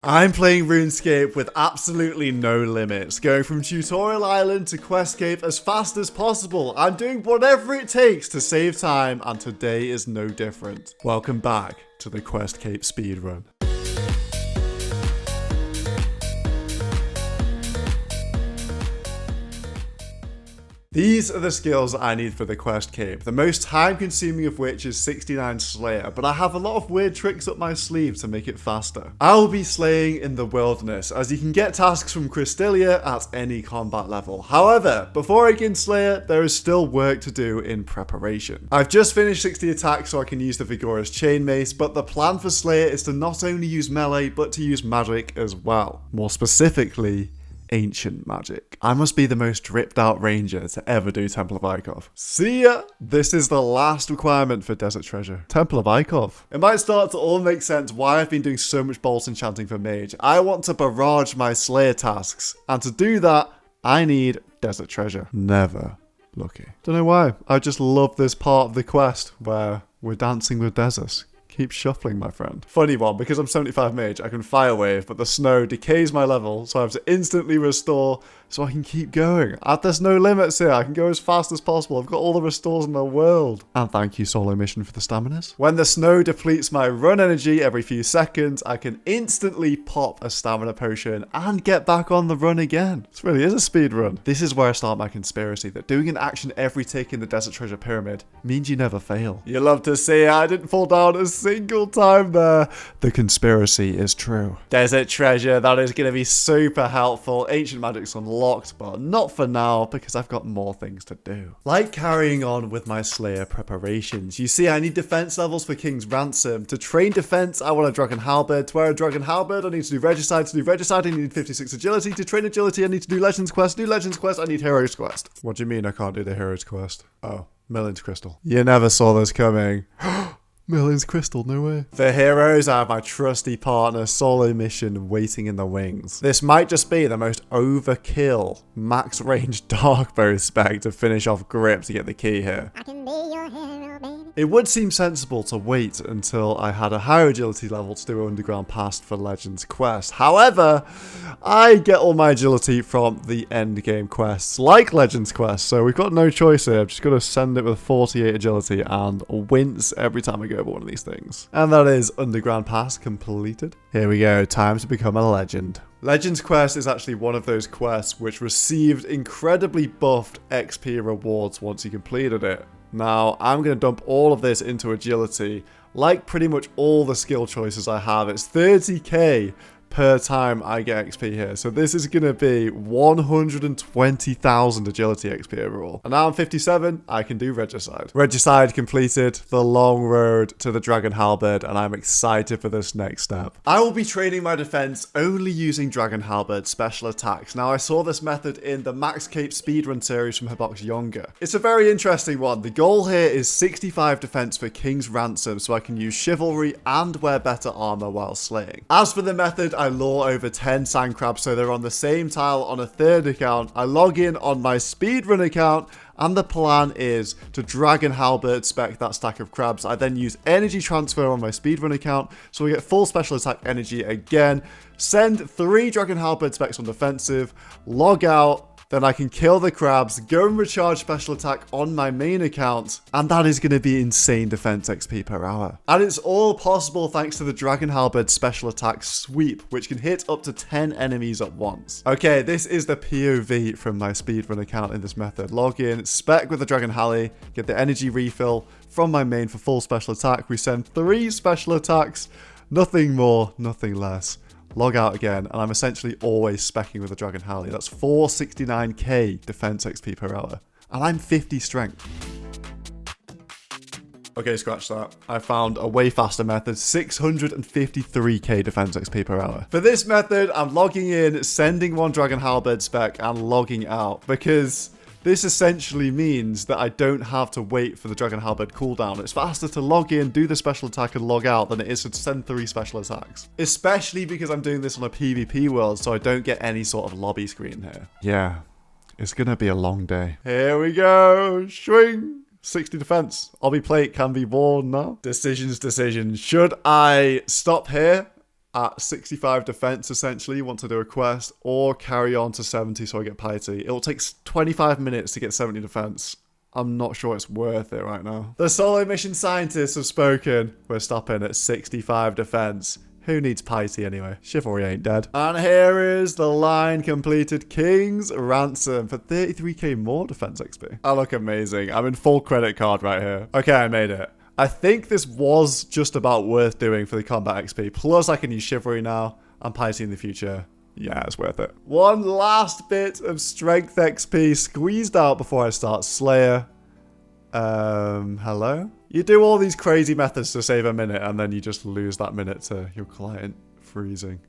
I'm playing Runescape with absolutely no limits, going from Tutorial Island to Questcape as fast as possible. I'm doing whatever it takes to save time, and today is no different. Welcome back to the Questcape speedrun. These are the skills I need for the Quest Cape, the most time consuming of which is 69 Slayer, but I have a lot of weird tricks up my sleeve to make it faster. I will be slaying in the wilderness, as you can get tasks from Crystalia at any combat level. However, before I can Slayer, there is still work to do in preparation. I've just finished 60 attacks so I can use the Vigorous Chain Mace, but the plan for Slayer is to not only use melee, but to use magic as well. More specifically, ancient magic. I must be the most dripped out ranger to ever do Temple of Ikov. See ya! This is the last requirement for Desert Treasure. Temple of Ikov. It might start to all make sense why I've been doing so much bolt enchanting for mage. I want to barrage my Slayer tasks, and to do that, I need Desert Treasure. Never lucky. Don't know why. I just love this part of the quest where we're dancing with deserts. Keep shuffling, my friend. Funny one, because I'm 75 mage, I can Fire Wave, but the snow decays my level, so I have to instantly restore so I can keep going. There's no limits here. I can go as fast as possible. I've got all the restores in the world. And thank you, Solo Mission, for the staminas. When the snow depletes my run energy every few seconds, I can instantly pop a stamina potion and get back on the run again. This really is a speed run. This is where I start my conspiracy, that doing an action every tick in the Desert Treasure Pyramid means you never fail. You love to see it. I didn't fall down a single time there. The conspiracy is true. Desert Treasure, that is going to be super helpful. Ancient Magic's unlocked, but not for now because I've got more things to do. Like carrying on with my Slayer preparations. You see, I need defense levels for King's Ransom. To train defense, I want a Dragon Halberd. To wear a Dragon Halberd, I need to do Regicide. To do Regicide, I need 56 agility. To train agility, I need to do Legends Quest. To do Legends Quest, I need Heroes Quest. What do you mean I can't do the Heroes Quest? Oh, Millen's Crystal. You never saw this coming. Millen's Crystal, no way. For heroes, I have my trusty partner, Solo Mission, waiting in the wings. This might just be the most overkill, max range dark bow spec to finish off Grip to get the key here. I can be your hero, baby. It would seem sensible to wait until I had a higher agility level to do Underground Pass for Legends Quest. However, I get all my agility from the end game quests, like Legends Quest, so we've got no choice here. I've just got to send it with 48 agility and wince every time I go over one of these things. And that is Underground Pass completed. Here we go, time to become a legend. Legends Quest is actually one of those quests which received incredibly buffed XP rewards once you completed it. Now, I'm going to dump all of this into agility. Like pretty much all the skill choices I have, it's 30k per time I get XP here. So this is going to be 120,000 agility XP overall. And now I'm 57, I can do Regicide. Regicide completed, the long road to the Dragon Halberd, and I'm excited for this next step. I will be training my defense only using Dragon Halberd special attacks. Now I saw this method in the Max Cape speedrun series from Herbox Younger. It's a very interesting one. The goal here is 65 defense for King's Ransom, so I can use Chivalry and wear better armor while slaying. As for the method, I lure over 10 sand crabs so they're on the same tile on a third account. I log in on my speedrun account, and the plan is to Dragon Halberd spec that stack of crabs. I then use energy transfer on my speedrun account, so we get full special attack energy again. Send 3 Dragon Halberd specs on defensive, log out. Then I can kill the crabs, go and recharge special attack on my main account, and that is going to be insane defense XP per hour. And it's all possible thanks to the Dragon Halberd special attack sweep, which can hit up to 10 enemies at once. Okay, this is the POV from my speedrun account in this method. Log in, spec with the Dragon Halley, get the energy refill from my main for full special attack. We send 3 special attacks, nothing more, nothing less. Log out again, and I'm essentially always specking with the Dragon Halley. That's 469k defense XP per hour. And I'm 50 strength. Okay, scratch that. I found a way faster method, 653k defense XP per hour. For this method, I'm logging in, sending 1 Dragon Halberd spec, and logging out, because this essentially means that I don't have to wait for the Dragon Halberd cooldown. It's faster to log in, do the special attack, and log out than it is to send 3 special attacks. Especially because I'm doing this on a PvP world, so I don't get any sort of lobby screen here. Yeah, it's gonna be a long day. Here we go, swing! 60 defense. Obby plate can be worn now. Decisions. Should I stop here at 65 defense, essentially, you want to do a quest, or carry on to 70 so I get piety. It'll take 25 minutes to get 70 defense. I'm not sure it's worth it right now. The solo mission scientists have spoken. We're stopping at 65 defense. Who needs piety anyway? Chivalry ain't dead. And here is the line completed King's Ransom for 33k more defense XP. I look amazing. I'm in full credit card right here. Okay, I made it. I think this was just about worth doing for the combat XP. Plus, I can use Chivalry now and Piety in the future. Yeah, it's worth it. One last bit of Strength XP squeezed out before I start Slayer. Hello? You do all these crazy methods to save a minute and then you just lose that minute to your client freezing.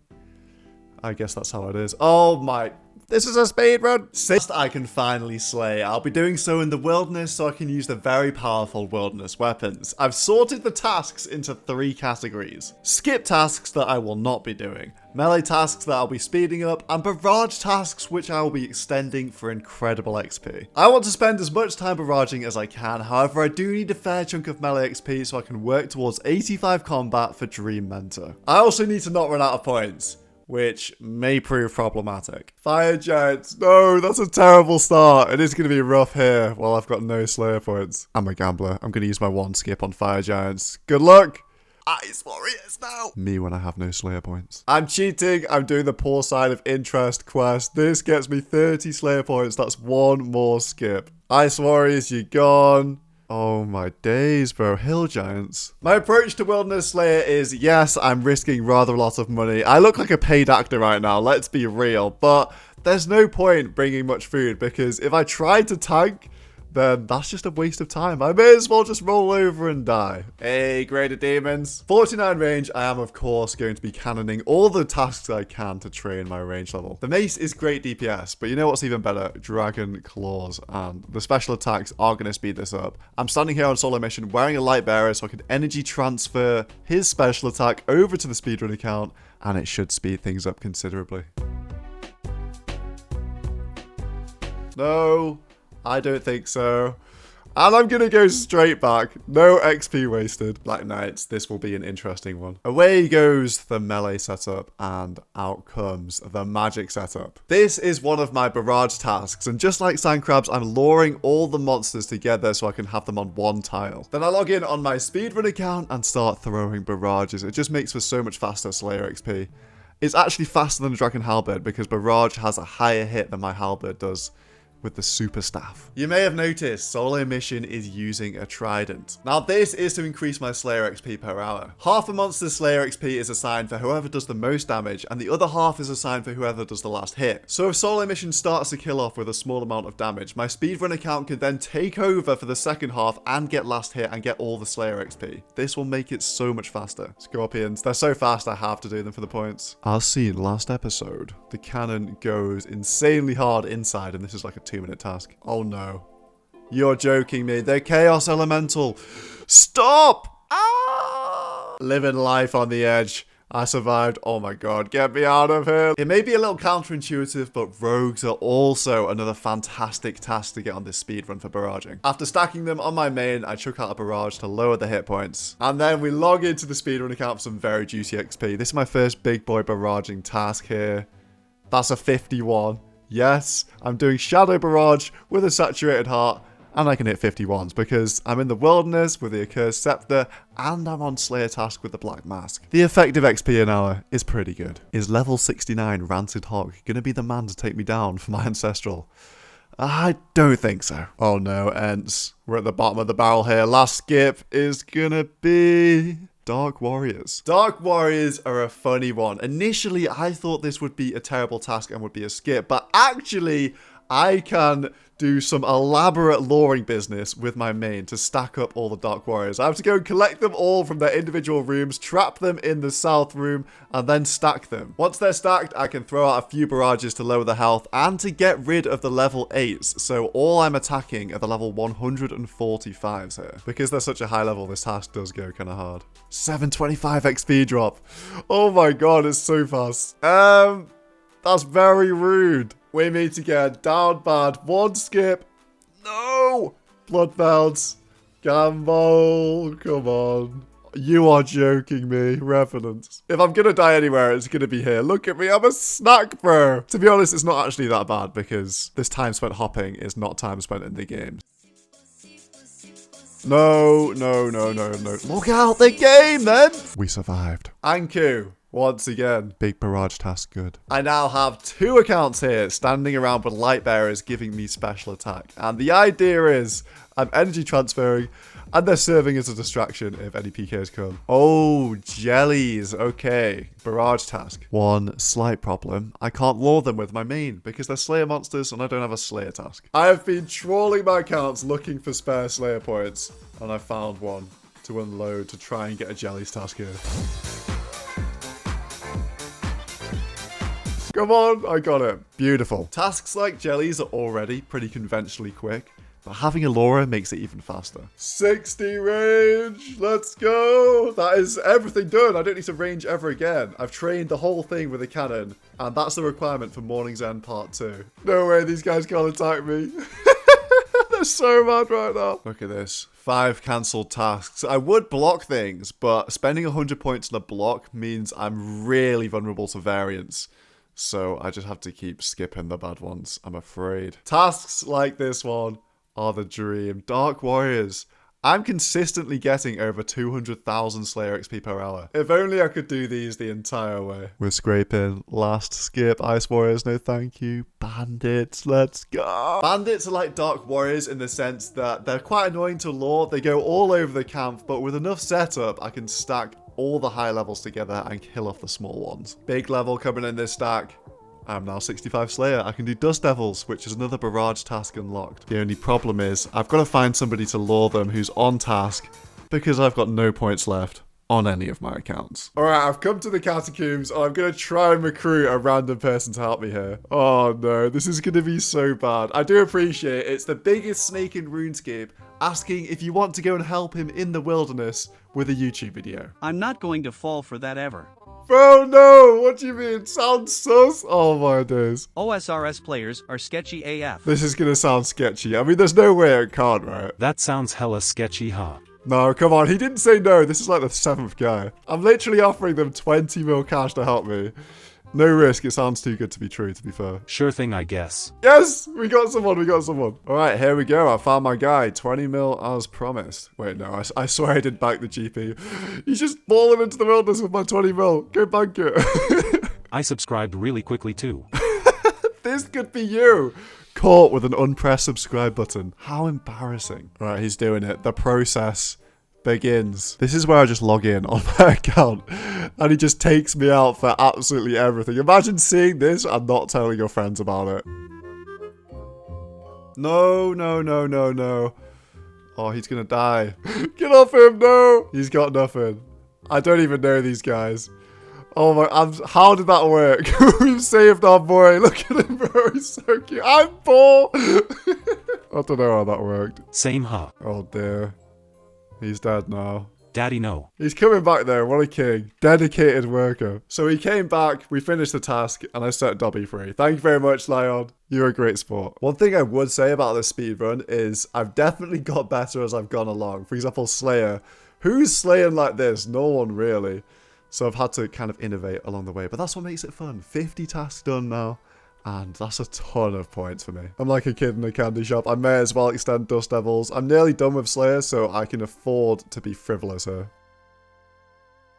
I guess that's how it is. Oh my... This is a speedrun! Since I can finally slay, I'll be doing so in the wilderness so I can use the very powerful wilderness weapons. I've sorted the tasks into 3 categories. Skip tasks that I will not be doing, melee tasks that I'll be speeding up, and barrage tasks which I will be extending for incredible XP. I want to spend as much time barraging as I can, however I do need a fair chunk of melee XP so I can work towards 85 combat for Dream Mentor. I also need to not run out of points, which may prove problematic. Fire Giants. No, that's a terrible start. It is going to be rough here while I've got no Slayer points. I'm a gambler. I'm going to use my 1 skip on Fire Giants. Good luck. Ice Warriors now. Me when I have no Slayer points. I'm cheating. I'm doing the poor side of interest quest. This gets me 30 Slayer points. That's 1 more skip. Ice Warriors, you gone. Oh my days, bro. Hill Giants. My approach to Wilderness Slayer is, yes, I'm risking rather a lot of money. I look like a paid actor right now, let's be real. But there's no point bringing much food because if I try to tank, then that's just a waste of time. I may as well just roll over and die. Hey, Greater Demons. 49 range, I am of course going to be cannoning all the tasks I can to train my range level. The mace is great DPS, but you know what's even better? Dragon Claws, and the special attacks are going to speed this up. I'm standing here on solo mission wearing a light bearer so I can energy transfer his special attack over to the speedrun account, and it should speed things up considerably. No. I don't think so. And I'm going to go straight back. No XP wasted. Black Knights, this will be an interesting one. Away goes the melee setup and out comes the magic setup. This is one of my barrage tasks, and just like Sand Crabs, I'm luring all the monsters together so I can have them on 1 tile. Then I log in on my speedrun account and start throwing barrages. It just makes for so much faster Slayer XP. It's actually faster than a Dragon Halberd because barrage has a higher hit than my Halberd does with the super staff. You may have noticed solo mission is using a trident. Now this is to increase my Slayer XP per hour. Half a monster's Slayer XP is assigned for whoever does the most damage, and the other half is assigned for whoever does the last hit. So if solo mission starts to kill off with a small amount of damage, my speedrun account can then take over for the second half and get last hit and get all the Slayer XP. This will make it so much faster. Scorpions, they're so fast I have to do them for the points. As seen last episode, the cannon goes insanely hard inside, and this is like a 2-minute task. Oh no. You're joking me. They're Chaos Elemental. Stop! Ah! Living life on the edge. I survived. Oh my god, get me out of here. It may be a little counterintuitive, but rogues are also another fantastic task to get on this speedrun for barraging. After stacking them on my main, I chuck out a barrage to lower the hit points. And then we log into the speedrun account for some very juicy XP. This is my first big boy barraging task here. That's a 51. Yes, I'm doing Shadow Barrage with a Saturated Heart, and I can hit 51s because I'm in the Wilderness with the Accursed Scepter, and I'm on Slayer task with the Black Mask. The effective XP an hour is pretty good. Is level 69 Rancid Hog gonna be the man to take me down for my Ancestral? I don't think so. Oh no, Ents. We're at the bottom of the barrel here. Last skip is gonna be Dark Warriors. Dark Warriors are a funny one. Initially, I thought this would be a terrible task and would be a skip, but actually, I can do some elaborate luring business with my main to stack up all the Dark Warriors. I have to go and collect them all from their individual rooms, trap them in the south room, and then stack them. Once they're stacked, I can throw out a few barrages to lower the health and to get rid of the level 8s. So all I'm attacking are the level 145s here. Because they're such a high level, this task does go kind of hard. 725 XP drop. Oh my god, it's so fast. That's very rude. We meet again. Down bad. 1 skip. No! Bloodbounds. Gamble. Come on. You are joking me, Revenant. If I'm gonna die anywhere, it's gonna be here. Look at me, I'm a snack, bro. To be honest, it's not actually that bad because this time spent hopping is not time spent in the game. No, no, no, no, no. Look out the game, then. We survived. Anku. Once again, big barrage task good. I now have 2 accounts here standing around with light bearers giving me special attack. And the idea is I'm energy transferring and they're serving as a distraction if any PKs come. Oh, jellies. Okay. Barrage task. One slight problem. I can't lure them with my main because they're Slayer monsters and I don't have a Slayer task. I have been trawling my accounts looking for spare Slayer points and I found one to unload to try and get a jellies task here. Come on, I got it. Beautiful. Tasks like jellies are already pretty conventionally quick, but having a Laura makes it even faster. 60 range, let's go. That is everything done. I don't need to range ever again. I've trained the whole thing with a cannon, and that's the requirement for Morning's End Part 2. No way these guys can't attack me. They're so mad right now. Look at this. 5 cancelled tasks. I would block things, but spending 100 points on a block means I'm really vulnerable to variance. So I just have to keep skipping the bad ones, I'm afraid. Tasks like this one are the dream. Dark Warriors. I'm consistently getting over 200,000 Slayer XP per hour. If only I could do these the entire way. We're scraping. Last skip. Ice Warriors, no thank you. Bandits, let's go. Bandits are like Dark Warriors in the sense that they're quite annoying to lure. They go all over the camp, but with enough setup, I can stack all the high levels together and kill off the small ones. Big level coming in this stack. I'm now 65 Slayer. I can do Dust Devils, which is another barrage task unlocked. The only problem is I've got to find somebody to lure them who's on task because I've got no points left on any of my accounts. All right, I've come to the catacombs and I'm going to try and recruit a random person to help me here. Oh no, this is going to be so bad. I do appreciate it's the biggest snake in Runescape asking if you want to go and help him in the wilderness with a YouTube video. I'm not going to fall for that ever. Bro, no! What do you mean? Sounds sus? Oh my days. OSRS players are sketchy AF. This is gonna sound sketchy. I mean, there's no way it can't, right? That sounds hella sketchy, huh? No, come on. He didn't say no. This is like the 7th guy. I'm literally offering them 20 mil cash to help me. No risk. It sounds too good to be true, to be fair. Sure thing, I guess. Yes! We got someone. We got someone. All right, here we go. I found my guy. 20 mil as promised. Wait, no. I swear I didn't back the GP. He's just falling into the wilderness with my 20 mil. Go bank it. I subscribed really quickly too. This could be you. Caught with an unpressed subscribe button. How embarrassing. All right, he's doing it. The process begins. This is where I just log in on my account and he just takes me out for absolutely everything. Imagine seeing this and not telling your friends about it. No, no, no, no, no. Oh, he's gonna die. Get off him, no! He's got nothing. I don't even know these guys. Oh my, how did that work? We've saved our boy. Look at him, bro. He's so cute. I'm poor. I don't know how that worked. Same, huh? Oh dear. He's dead now. Daddy, no. He's coming back there. What a king. Dedicated worker. So he came back, we finished the task, and I set Dobby free. Thank you very much, Lion. You're a great sport. One thing I would say about this speedrun is I've definitely got better as I've gone along. For example, Slayer. Who's slaying like this? No one really. So I've had to kind of innovate along the way. But that's what makes it fun. 50 tasks done now. And that's a ton of points for me. I'm like a kid in a candy shop. I may as well extend Dust Devils. I'm nearly done with Slayer, so I can afford to be frivolous here.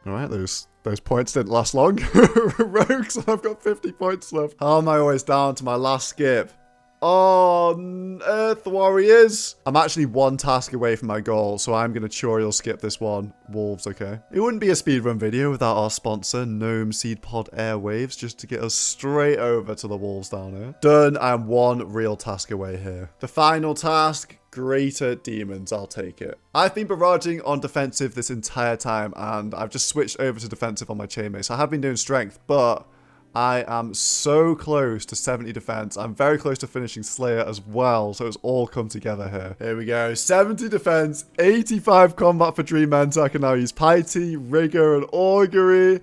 Alright, those points didn't last long. Rogues, I've got 50 points left. How am I always down to my last skip? Oh, Earth Warriors. I'm actually 1 task away from my goal, so I'm going to tutorial skip this one. Wolves, okay. It wouldn't be a speedrun video without our sponsor, Gnome Seed Pod Airwaves, just to get us straight over to the wolves down here. Done, I'm 1 real task away here. The final task, Greater Demons, I'll take it. I've been barraging on defensive this entire time, and I've just switched over to defensive on my chainmates. I have been doing strength, but I am so close to 70 defense. I'm very close to finishing Slayer as well, so it's all come together here. Here we go. 70 defense, 85 combat for Dream Mentor. I can now use Piety, Rigor, and Augury.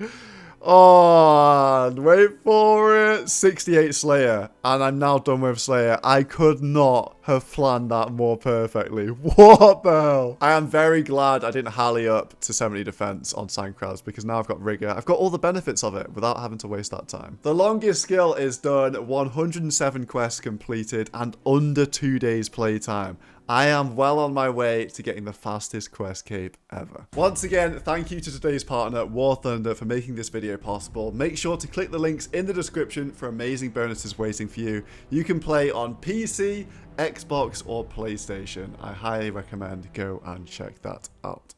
Oh, and wait for it. 68 Slayer. And I'm now done with Slayer. I could not have planned that more perfectly. What the hell? I am very glad I didn't hally up to 70 defense on Sandcrabs because now I've got rigor. I've got all the benefits of it without having to waste that time. The longest skill is done, 107 quests completed and under 2 days playtime. I am well on my way to getting the fastest quest cape ever. Once again, thank you to today's partner, War Thunder, for making this video possible. Make sure to click the links in the description for amazing bonuses waiting for you. You can play on PC, Xbox, or PlayStation. I highly recommend go and check that out.